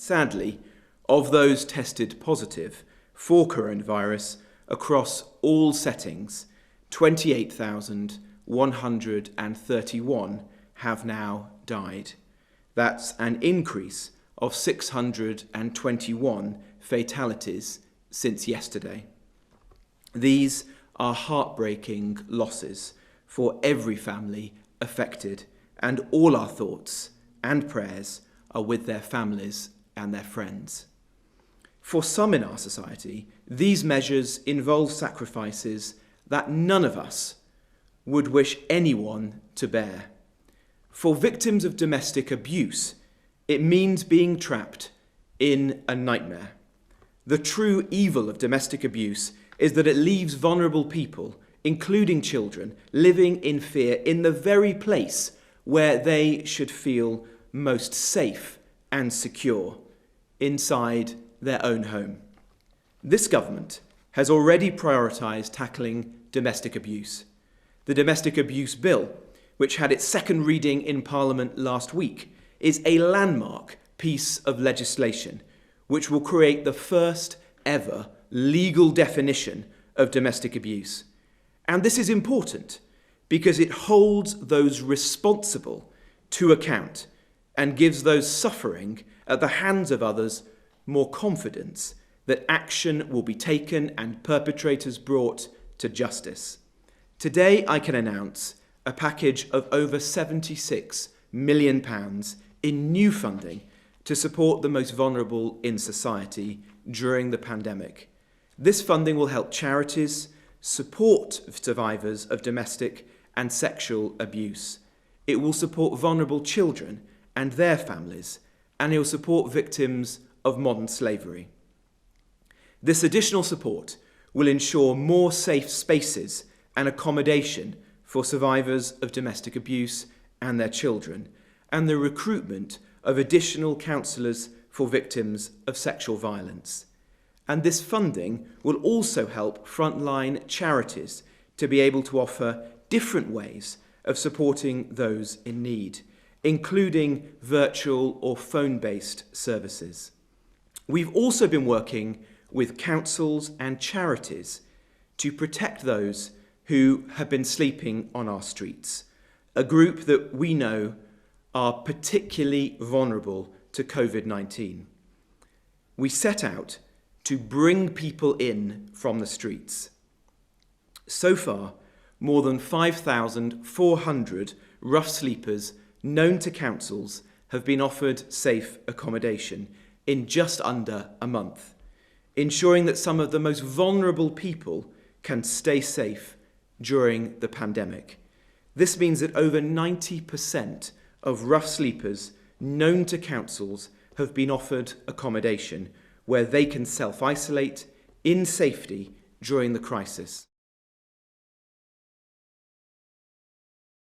Sadly, of those tested positive for coronavirus across all settings, 28,131 have now died. That's an increase of 621 fatalities since yesterday. These are heartbreaking losses for every family affected, and all our thoughts and prayers are with their families and their friends. For some in our society, these measures involve sacrifices that none of us would wish anyone to bear. For victims of domestic abuse, it means being trapped in a nightmare. The true evil of domestic abuse is that it leaves vulnerable people, including children, living in fear in the very place where they should feel most safe and secure, inside their own home. This government has already prioritised tackling domestic abuse. The Domestic Abuse Bill, which had its second reading in Parliament last week, is a landmark piece of legislation which will create the first ever legal definition of domestic abuse. And this is important because it holds those responsible to account and gives those suffering at the hands of others more confidence that action will be taken and perpetrators brought to justice. Today I can announce a package of over £76 million in new funding to support the most vulnerable in society during the pandemic. This funding will help charities support survivors of domestic and sexual abuse. It will support vulnerable children and their families, and it will support victims of modern slavery. This additional support will ensure more safe spaces and accommodation for survivors of domestic abuse and their children, and the recruitment of additional counsellors for victims of sexual violence. And this funding will also help frontline charities to be able to offer different ways of supporting those in need, including virtual or phone-based services. We've also been working with councils and charities to protect those who have been sleeping on our streets, a group that we know are particularly vulnerable to COVID-19. We set out to bring people in from the streets. So far, more than 5,400 rough sleepers known to councils have been offered safe accommodation in just under a month, ensuring that some of the most vulnerable people can stay safe during the pandemic. This means that over 90% of rough sleepers known to councils have been offered accommodation where they can self-isolate in safety during the crisis.